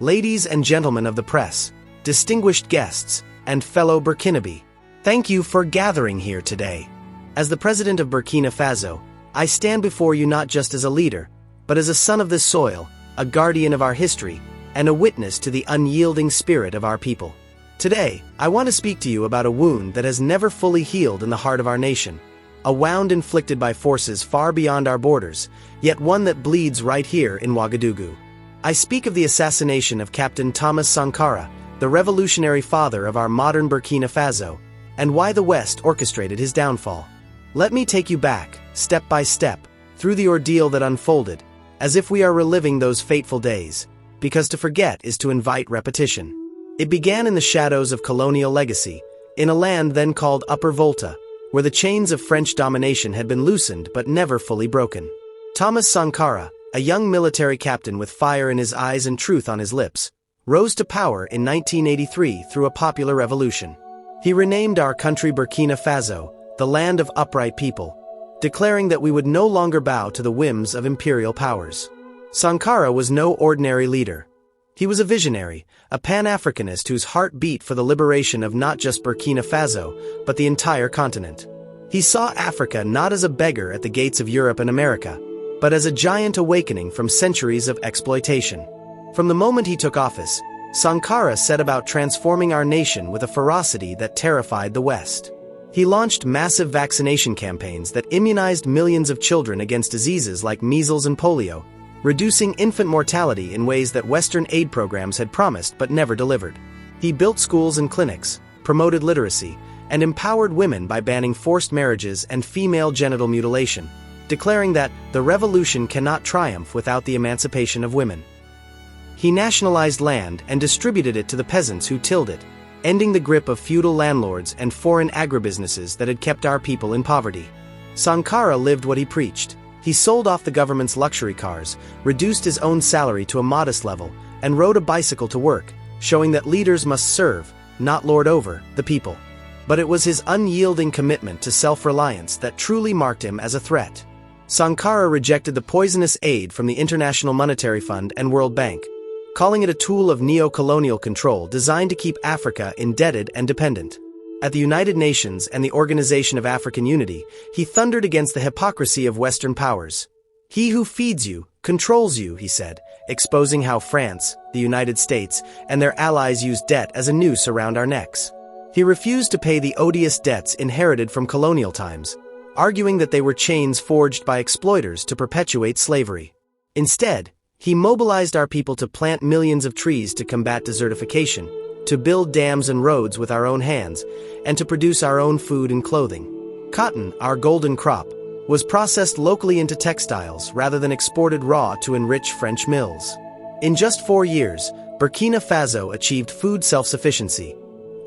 Ladies and gentlemen of the press, distinguished guests, and fellow Burkinabe, thank you for gathering here today. As the president of Burkina Faso, I stand before you not just as a leader, but as a son of this soil, a guardian of our history, and a witness to the unyielding spirit of our people. Today, I want to speak to you about a wound that has never fully healed in the heart of our nation, a wound inflicted by forces far beyond our borders, yet one that bleeds right here in Ouagadougou. I speak of the assassination of Captain Thomas Sankara, the revolutionary father of our modern Burkina Faso, and why the West orchestrated his downfall. Let me take you back, step by step, through the ordeal that unfolded, as if we are reliving those fateful days, because to forget is to invite repetition. It began in the shadows of colonial legacy, in a land then called Upper Volta, where the chains of French domination had been loosened but never fully broken. Thomas Sankara, a young military captain with fire in his eyes and truth on his lips, rose to power in 1983 through a popular revolution. He renamed our country Burkina Faso, the land of upright people, declaring that we would no longer bow to the whims of imperial powers. Sankara was no ordinary leader. He was a visionary, a Pan-Africanist whose heart beat for the liberation of not just Burkina Faso, but the entire continent. He saw Africa not as a beggar at the gates of Europe and America, but as a giant awakening from centuries of exploitation. From the moment he took office, Sankara set about transforming our nation with a ferocity that terrified the West. He launched massive vaccination campaigns that immunized millions of children against diseases like measles and polio, reducing infant mortality in ways that Western aid programs had promised but never delivered. He built schools and clinics, promoted literacy, and empowered women by banning forced marriages and female genital mutilation, declaring that the revolution cannot triumph without the emancipation of women. He nationalized land and distributed it to the peasants who tilled it, ending the grip of feudal landlords and foreign agribusinesses that had kept our people in poverty. Sankara lived what he preached. He sold off the government's luxury cars, reduced his own salary to a modest level, and rode a bicycle to work, showing that leaders must serve, not lord over, the people. But it was his unyielding commitment to self-reliance that truly marked him as a threat. Sankara rejected the poisonous aid from the International Monetary Fund and World Bank, calling it a tool of neo-colonial control designed to keep Africa indebted and dependent. At the United Nations and the Organization of African Unity, he thundered against the hypocrisy of Western powers. "He who feeds you, controls you," he said, exposing how France, the United States, and their allies used debt as a noose around our necks. He refused to pay the odious debts inherited from colonial times, arguing that they were chains forged by exploiters to perpetuate slavery. Instead, he mobilized our people to plant millions of trees to combat desertification, to build dams and roads with our own hands, and to produce our own food and clothing. Cotton, our golden crop, was processed locally into textiles rather than exported raw to enrich French mills. In just 4 years, Burkina Faso achieved food self-sufficiency,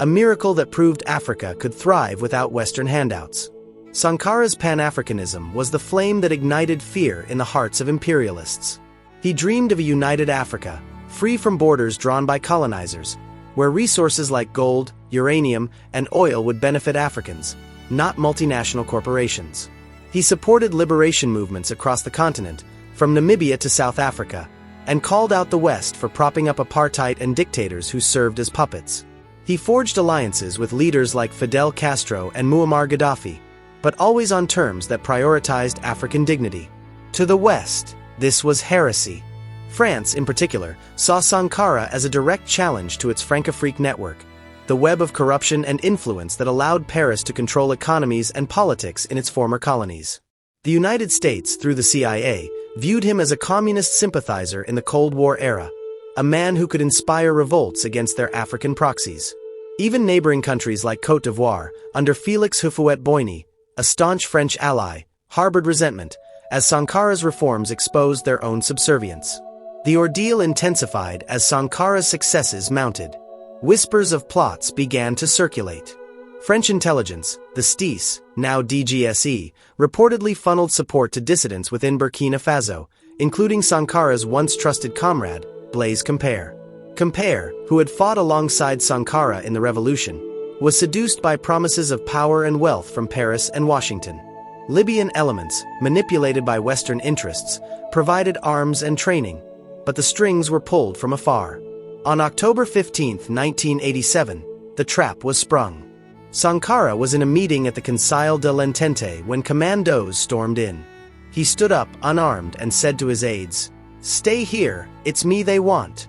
a miracle that proved Africa could thrive without Western handouts. Sankara's Pan-Africanism was the flame that ignited fear in the hearts of imperialists. He dreamed of a united Africa, free from borders drawn by colonizers, where resources like gold, uranium, and oil would benefit Africans, not multinational corporations. He supported liberation movements across the continent, from Namibia to South Africa, and called out the West for propping up apartheid and dictators who served as puppets. He forged alliances with leaders like Fidel Castro and Muammar Gaddafi, but always on terms that prioritized African dignity. To the West, this was heresy. France, in particular, saw Sankara as a direct challenge to its Francofrique network, the web of corruption and influence that allowed Paris to control economies and politics in its former colonies. The United States, through the CIA, viewed him as a communist sympathizer in the Cold War era, a man who could inspire revolts against their African proxies. Even neighboring countries like Côte d'Ivoire, under Félix Houphouët-Boigny, a staunch French ally, harbored resentment, as Sankara's reforms exposed their own subservience. The ordeal intensified as Sankara's successes mounted. Whispers of plots began to circulate. French intelligence, the STIS, now DGSE, reportedly funneled support to dissidents within Burkina Faso, including Sankara's once trusted comrade, Blaise Compaoré. Compaoré, who had fought alongside Sankara in the revolution, was seduced by promises of power and wealth from Paris and Washington. Libyan elements, manipulated by Western interests, provided arms and training, but the strings were pulled from afar. On October 15, 1987, the trap was sprung. Sankara was in a meeting at the Conseil de l'Entente when commandos stormed in. He stood up, unarmed, and said to his aides, "Stay here, it's me they want."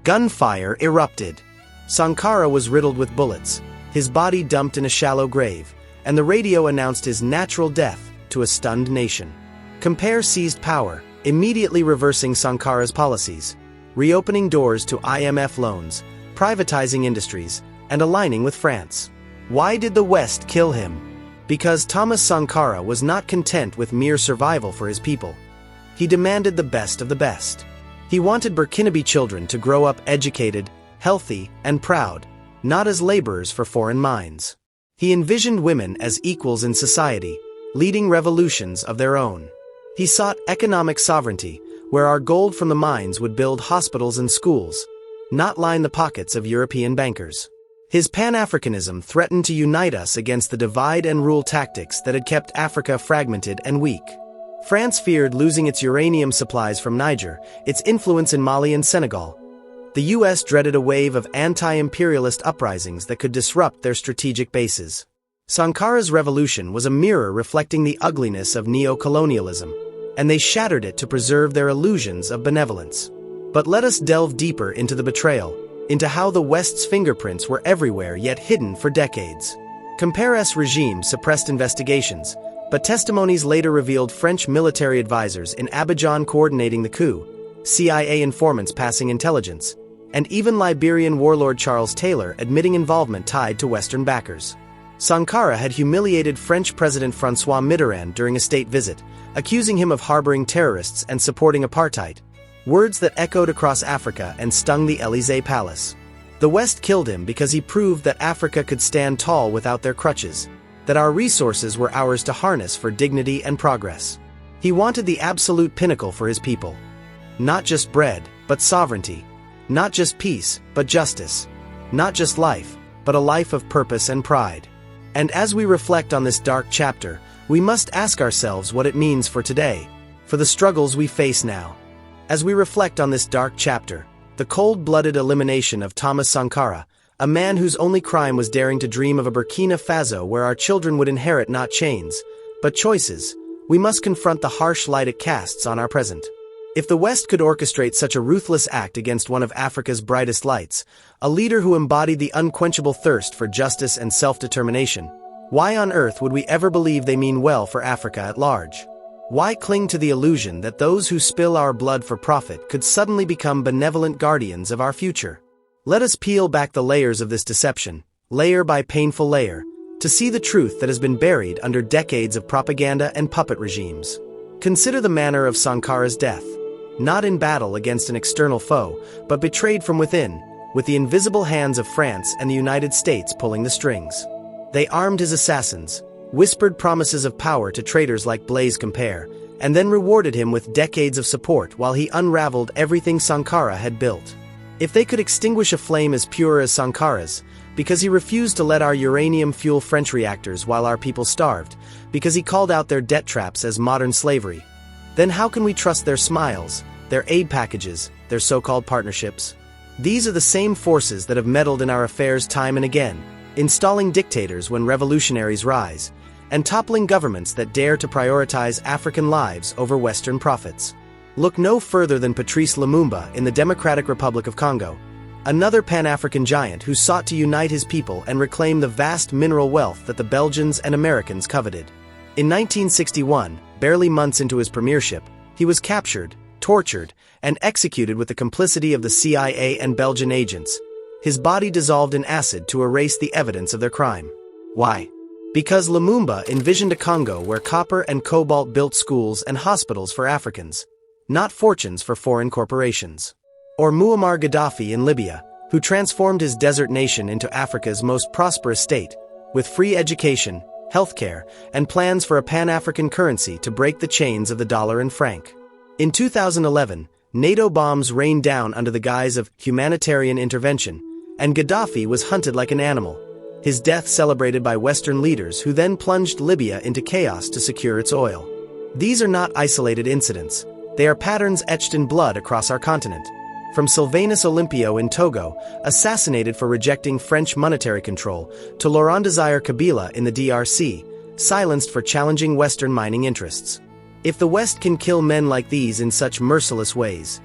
Gunfire erupted. Sankara was riddled with bullets, his body dumped in a shallow grave, and the radio announced his natural death to a stunned nation. Compare seized power, immediately reversing Sankara's policies, reopening doors to IMF loans, privatizing industries, and aligning with France. Why did the West kill him? Because Thomas Sankara was not content with mere survival for his people. He demanded the best of the best. He wanted Burkinabe children to grow up educated, healthy, and proud, not as laborers for foreign mines. He envisioned women as equals in society, leading revolutions of their own. He sought economic sovereignty, where our gold from the mines would build hospitals and schools, not line the pockets of European bankers. His Pan-Africanism threatened to unite us against the divide-and-rule tactics that had kept Africa fragmented and weak. France feared losing its uranium supplies from Niger, its influence in Mali and Senegal. The US dreaded a wave of anti-imperialist uprisings that could disrupt their strategic bases. Sankara's revolution was a mirror reflecting the ugliness of neo-colonialism, and they shattered it to preserve their illusions of benevolence. But let us delve deeper into the betrayal, into how the West's fingerprints were everywhere yet hidden for decades. Compare's regime suppressed investigations, but testimonies later revealed French military advisors in Abidjan coordinating the coup, CIA informants passing intelligence, and even Liberian warlord Charles Taylor admitting involvement tied to Western backers. Sankara had humiliated French President François Mitterrand during a state visit, accusing him of harboring terrorists and supporting apartheid, words that echoed across Africa and stung the Élysée Palace. The West killed him because he proved that Africa could stand tall without their crutches, that our resources were ours to harness for dignity and progress. He wanted the absolute pinnacle for his people. Not just bread, but sovereignty. Not just peace, but justice. Not just life, but a life of purpose and pride. And as we reflect on this dark chapter, we must ask ourselves what it means for today, for the struggles we face now. As we reflect on this dark chapter, the cold-blooded elimination of Thomas Sankara, a man whose only crime was daring to dream of a Burkina Faso where our children would inherit not chains, but choices, we must confront the harsh light it casts on our present. If the West could orchestrate such a ruthless act against one of Africa's brightest lights, a leader who embodied the unquenchable thirst for justice and self-determination, why on earth would we ever believe they mean well for Africa at large? Why cling to the illusion that those who spill our blood for profit could suddenly become benevolent guardians of our future? Let us peel back the layers of this deception, layer by painful layer, to see the truth that has been buried under decades of propaganda and puppet regimes. Consider the manner of Sankara's death. Not in battle against an external foe, but betrayed from within, with the invisible hands of France and the United States pulling the strings. They armed his assassins, whispered promises of power to traitors like Blaise Compaoré, and then rewarded him with decades of support while he unraveled everything Sankara had built. If they could extinguish a flame as pure as Sankara's, because he refused to let our uranium fuel French reactors while our people starved, because he called out their debt traps as modern slavery, then how can we trust their smiles, their aid packages, their so-called partnerships? These are the same forces that have meddled in our affairs time and again, installing dictators when revolutionaries rise, and toppling governments that dare to prioritize African lives over Western profits. Look no further than Patrice Lumumba in the Democratic Republic of Congo, another Pan-African giant who sought to unite his people and reclaim the vast mineral wealth that the Belgians and Americans coveted. In 1961, barely months into his premiership, he was captured, tortured, and executed with the complicity of the CIA and Belgian agents, his body dissolved in acid to erase the evidence of their crime. Why? Because Lumumba envisioned a Congo where copper and cobalt built schools and hospitals for Africans, not fortunes for foreign corporations. Or Muammar Gaddafi in Libya, who transformed his desert nation into Africa's most prosperous state, with free education, healthcare, and plans for a Pan-African currency to break the chains of the dollar and franc. In 2011, NATO bombs rained down under the guise of humanitarian intervention, and Gaddafi was hunted like an animal, his death celebrated by Western leaders who then plunged Libya into chaos to secure its oil. These are not isolated incidents, they are patterns etched in blood across our continent. From Sylvanus Olympio in Togo, assassinated for rejecting French monetary control, to Laurent Desire Kabila in the DRC, silenced for challenging Western mining interests. If the West can kill men like these in such merciless ways,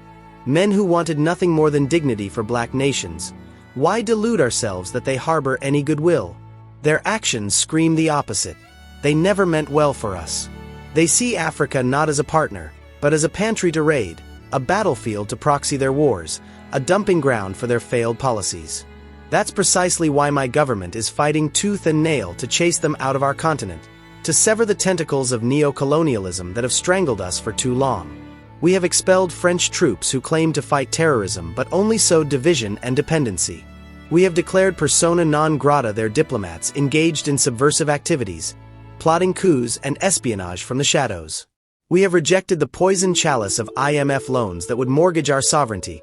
men who wanted nothing more than dignity for black nations, why delude ourselves that they harbor any goodwill? Their actions scream the opposite. They never meant well for us. They see Africa not as a partner, but as a pantry to raid, a battlefield to proxy their wars, a dumping ground for their failed policies. That's precisely why my government is fighting tooth and nail to chase them out of our continent, to sever the tentacles of neo-colonialism that have strangled us for too long. We have expelled French troops who claimed to fight terrorism but only sowed division and dependency. We have declared persona non grata their diplomats engaged in subversive activities, plotting coups and espionage from the shadows. We have rejected the poison chalice of IMF loans that would mortgage our sovereignty,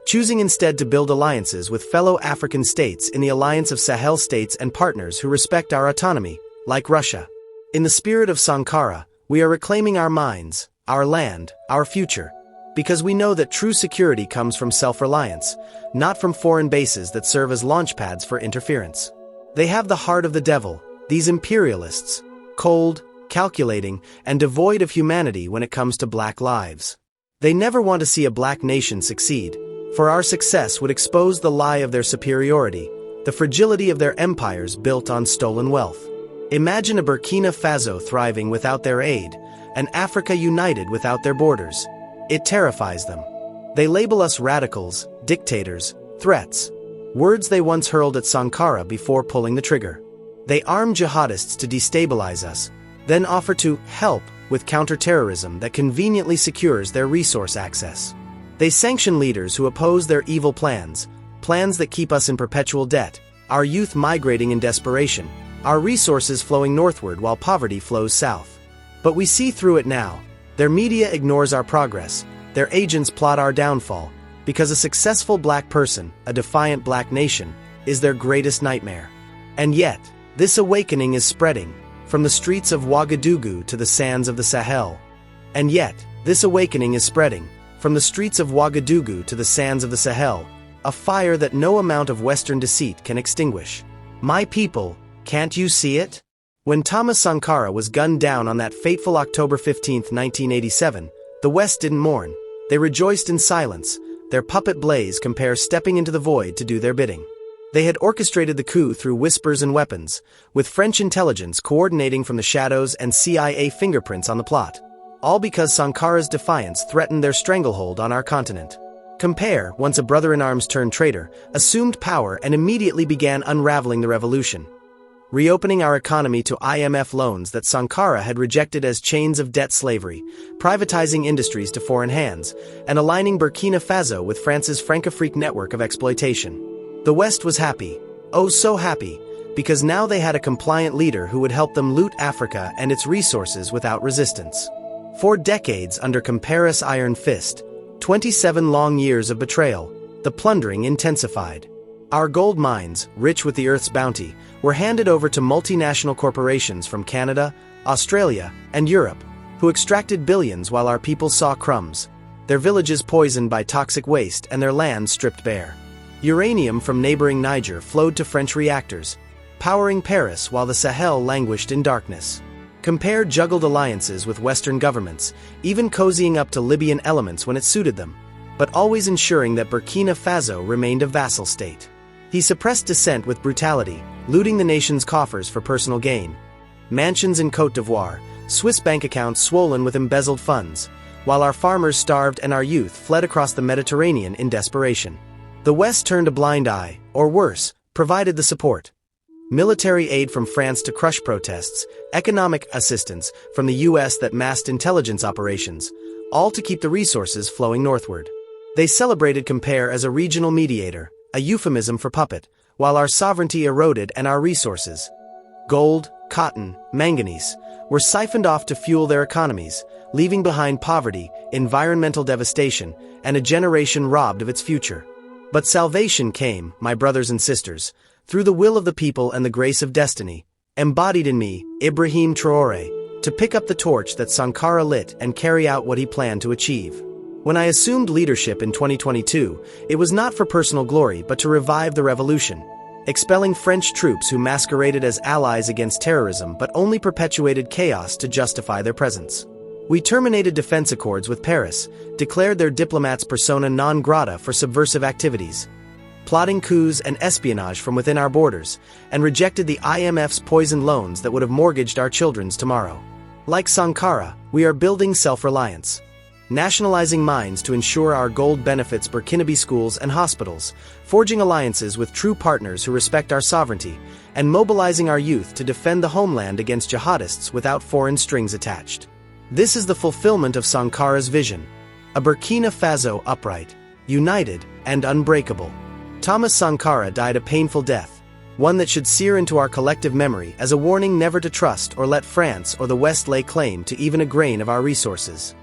choosing instead to build alliances with fellow African states in the alliance of Sahel states and partners who respect our autonomy, like Russia. In the spirit of Sankara, we are reclaiming our minds, our land, our future, because we know that true security comes from self-reliance, not from foreign bases that serve as launchpads for interference. They have the heart of the devil, these imperialists, cold, calculating, and devoid of humanity when it comes to black lives. They never want to see a black nation succeed, for our success would expose the lie of their superiority, the fragility of their empires built on stolen wealth. Imagine a Burkina Faso thriving without their aid, an Africa united without their borders. It terrifies them. They label us radicals, dictators, threats, words they once hurled at Sankara before pulling the trigger. They arm jihadists to destabilize us, then offer to help with counter-terrorism that conveniently secures their resource access. They sanction leaders who oppose their evil plans, plans that keep us in perpetual debt, our youth migrating in desperation, our resources flowing northward while poverty flows south. But we see through it now. Their media ignores our progress, their agents plot our downfall, because a successful black person, a defiant black nation, is their greatest nightmare. And yet, this awakening is spreading, from the streets of Ouagadougou to the sands of the Sahel. And yet, this awakening is spreading, from the streets of Ouagadougou to the sands of the Sahel, a fire that no amount of Western deceit can extinguish. My people, can't you see it? When Thomas Sankara was gunned down on that fateful October 15, 1987, the West didn't mourn. They rejoiced in silence. Their puppet Blaise Compaoré stepping into the void to do their bidding. They had orchestrated the coup through whispers and weapons, with French intelligence coordinating from the shadows and CIA fingerprints on the plot. All because Sankara's defiance threatened their stranglehold on our continent. Compaoré, once a brother-in-arms turned traitor, assumed power and immediately began unraveling the revolution, reopening our economy to IMF loans that Sankara had rejected as chains of debt slavery, privatizing industries to foreign hands, and aligning Burkina Faso with France's Francafrique network of exploitation. The West was happy, oh so happy, because now they had a compliant leader who would help them loot Africa and its resources without resistance. For decades under Compaoré's iron fist, 27 long years of betrayal, the plundering intensified. Our gold mines, rich with the Earth's bounty, were handed over to multinational corporations from Canada, Australia, and Europe, who extracted billions while our people saw crumbs, their villages poisoned by toxic waste and their land stripped bare. Uranium from neighboring Niger flowed to French reactors, powering Paris while the Sahel languished in darkness. Compaoré juggled alliances with Western governments, even cozying up to Libyan elements when it suited them, but always ensuring that Burkina Faso remained a vassal state. He suppressed dissent with brutality, looting the nation's coffers for personal gain. Mansions in Côte d'Ivoire, Swiss bank accounts swollen with embezzled funds, while our farmers starved and our youth fled across the Mediterranean in desperation. The West turned a blind eye, or worse, provided the support. Military aid from France to crush protests, economic assistance from the US that masked intelligence operations, all to keep the resources flowing northward. They celebrated Compaoré as a regional mediator, a euphemism for puppet, while our sovereignty eroded and our resources, gold, cotton, manganese, were siphoned off to fuel their economies, leaving behind poverty, environmental devastation, and a generation robbed of its future. But salvation came, my brothers and sisters, through the will of the people and the grace of destiny, embodied in me, Ibrahim Traoré, to pick up the torch that Sankara lit and carry out what he planned to achieve. When I assumed leadership in 2022, it was not for personal glory but to revive the revolution, expelling French troops who masqueraded as allies against terrorism but only perpetuated chaos to justify their presence. We terminated defense accords with Paris, declared their diplomats persona non grata for subversive activities, plotting coups and espionage from within our borders, and rejected the IMF's poisoned loans that would have mortgaged our children's tomorrow. Like Sankara, we are building self-reliance, nationalizing mines to ensure our gold benefits Burkinabe schools and hospitals, forging alliances with true partners who respect our sovereignty, and mobilizing our youth to defend the homeland against jihadists without foreign strings attached. This is the fulfillment of Sankara's vision, a Burkina Faso upright, united, and unbreakable. Thomas Sankara died a painful death, one that should sear into our collective memory as a warning never to trust or let France or the West lay claim to even a grain of our resources.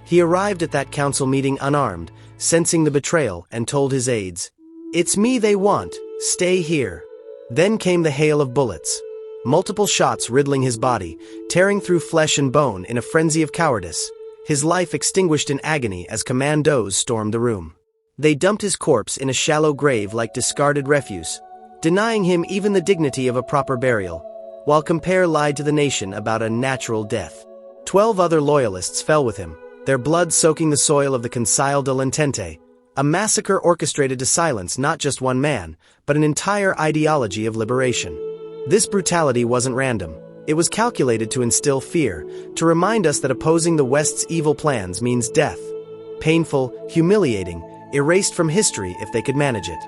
He arrived at that council meeting unarmed, sensing the betrayal, and told his aides, "It's me they want, stay here." Then came the hail of bullets, multiple shots riddling his body, tearing through flesh and bone in a frenzy of cowardice, his life extinguished in agony as commandos stormed the room. They dumped his corpse in a shallow grave like discarded refuse, denying him even the dignity of a proper burial, while Compere lied to the nation about a natural death. 12 other loyalists fell with him, their blood soaking the soil of the Conseil de l'Entente, a massacre orchestrated to silence not just one man, but an entire ideology of liberation. This brutality wasn't random. It was calculated to instill fear, to remind us that opposing the West's evil plans means death. Painful, humiliating, erased from history if they could manage it.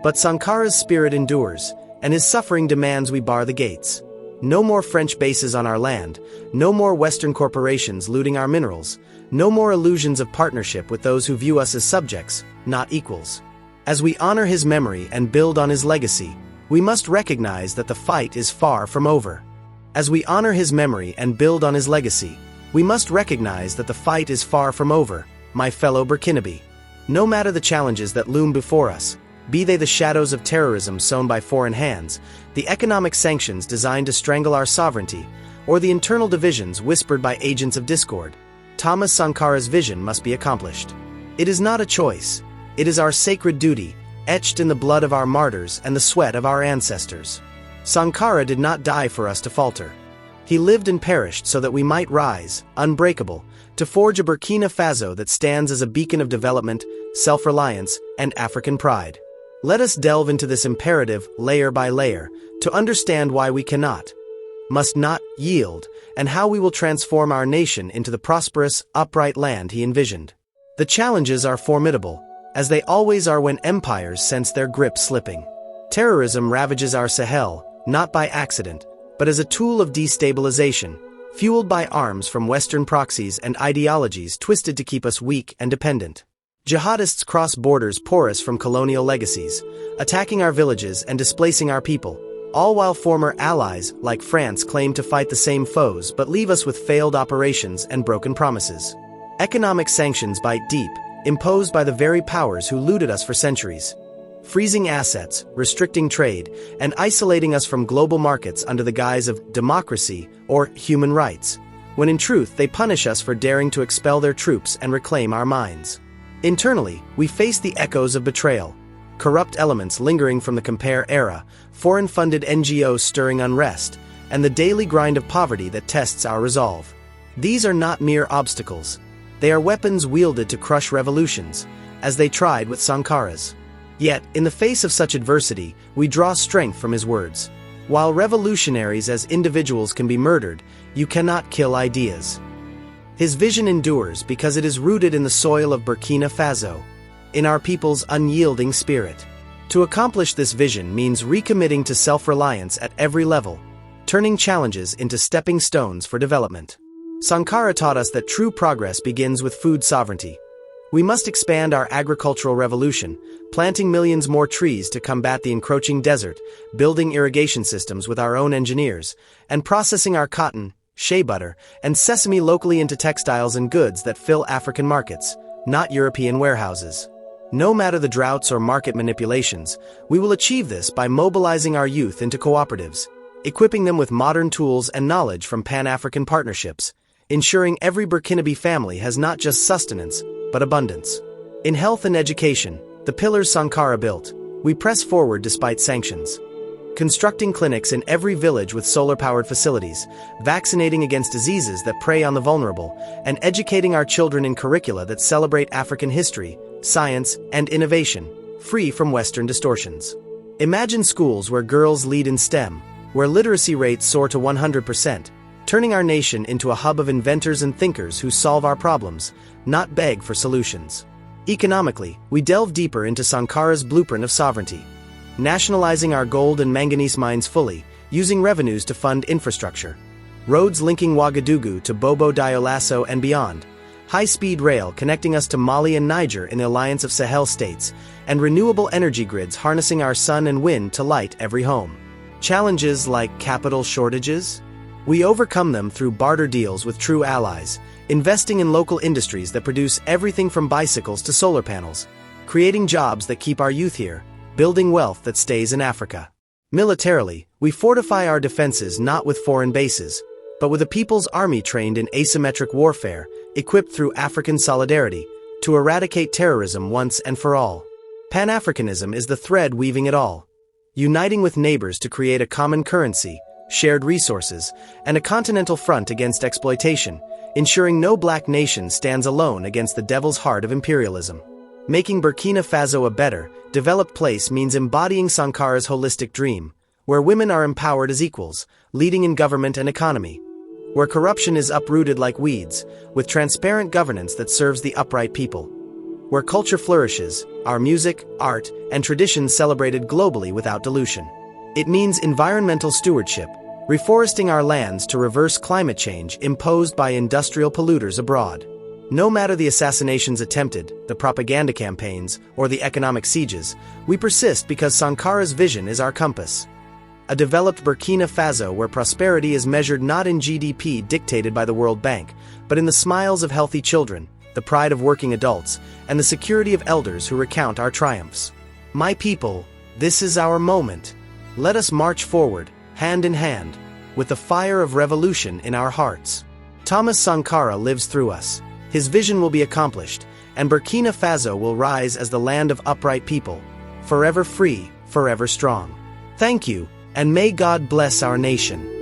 But Sankara's spirit endures, and his suffering demands we bar the gates. No more French bases on our land, no more Western corporations looting our minerals, no more illusions of partnership with those who view us as subjects, not equals. As we honor his memory and build on his legacy, we must recognize that the fight is far from over. As we honor his memory and build on his legacy, we must recognize that the fight is far from over, my fellow Burkinabe. No matter the challenges that loom before us, be they the shadows of terrorism sown by foreign hands, the economic sanctions designed to strangle our sovereignty, or the internal divisions whispered by agents of discord, Thomas Sankara's vision must be accomplished. It is not a choice. It is our sacred duty, etched in the blood of our martyrs and the sweat of our ancestors. Sankara did not die for us to falter. He lived and perished so that we might rise, unbreakable, to forge a Burkina Faso that stands as a beacon of development, self-reliance, and African pride. Let us delve into this imperative layer by layer to understand why we must not yield, and how we will transform our nation into the prosperous, upright land he envisioned. The challenges are formidable, as they always are when empires sense their grip slipping. Terrorism ravages our Sahel, not by accident, but as a tool of destabilization, fueled by arms from Western proxies and ideologies twisted to keep us weak and dependent. Jihadists cross borders porous from colonial legacies, attacking our villages and displacing our people, all while former allies, like France, claim to fight the same foes but leave us with failed operations and broken promises. Economic sanctions bite deep, imposed by the very powers who looted us for centuries, freezing assets, restricting trade, and isolating us from global markets under the guise of democracy or human rights, when in truth they punish us for daring to expel their troops and reclaim our mines. Internally, we face the echoes of betrayal, corrupt elements lingering from the Compere era, foreign-funded NGOs stirring unrest, and the daily grind of poverty that tests our resolve. These are not mere obstacles. They are weapons wielded to crush revolutions, as they tried with Sankara's. Yet, in the face of such adversity, we draw strength from his words. While revolutionaries as individuals can be murdered, you cannot kill ideas. His vision endures because it is rooted in the soil of Burkina Faso, in our people's unyielding spirit. To accomplish this vision means recommitting to self-reliance at every level, turning challenges into stepping stones for development. Sankara taught us that true progress begins with food sovereignty. We must expand our agricultural revolution, planting millions more trees to combat the encroaching desert, building irrigation systems with our own engineers, and processing our cotton, shea butter, and sesame locally into textiles and goods that fill African markets, not European warehouses. No matter the droughts or market manipulations, we will achieve this by mobilizing our youth into cooperatives, equipping them with modern tools and knowledge from Pan-African partnerships, ensuring every Burkinabe family has not just sustenance, but abundance. In health and education, the pillars Sankara built, we press forward despite sanctions. Constructing clinics in every village with solar-powered facilities, vaccinating against diseases that prey on the vulnerable, and educating our children in curricula that celebrate African history, science, and innovation, free from Western distortions. Imagine schools where girls lead in STEM, where literacy rates soar to 100%, turning our nation into a hub of inventors and thinkers who solve our problems, not beg for solutions. Economically, we delve deeper into Sankara's blueprint of sovereignty, nationalizing our gold and manganese mines fully, using revenues to fund infrastructure. Roads linking Ouagadougou to Bobo Dioulasso and beyond, high-speed rail connecting us to Mali and Niger in the alliance of Sahel states, and renewable energy grids harnessing our sun and wind to light every home. Challenges like capital shortages? We overcome them through barter deals with true allies, investing in local industries that produce everything from bicycles to solar panels, creating jobs that keep our youth here, building wealth that stays in Africa. Militarily, we fortify our defenses not with foreign bases, but with a people's army trained in asymmetric warfare, equipped through African solidarity, to eradicate terrorism once and for all. Pan-Africanism is the thread weaving it all, uniting with neighbors to create a common currency, shared resources, and a continental front against exploitation, ensuring no black nation stands alone against the devil's heart of imperialism. Making Burkina Faso a better, developed place means embodying Sankara's holistic dream, where women are empowered as equals, leading in government and economy, where corruption is uprooted like weeds, with transparent governance that serves the upright people, where culture flourishes, our music, art, and traditions celebrated globally without dilution. It means environmental stewardship, reforesting our lands to reverse climate change imposed by industrial polluters abroad. No matter the assassinations attempted, the propaganda campaigns, or the economic sieges, we persist because Sankara's vision is our compass. A developed Burkina Faso where prosperity is measured not in GDP dictated by the World Bank, but in the smiles of healthy children, the pride of working adults, and the security of elders who recount our triumphs. My people, this is our moment. Let us march forward, hand in hand, with the fire of revolution in our hearts. Thomas Sankara lives through us. His vision will be accomplished, and Burkina Faso will rise as the land of upright people, forever free, forever strong. Thank you, and may God bless our nation.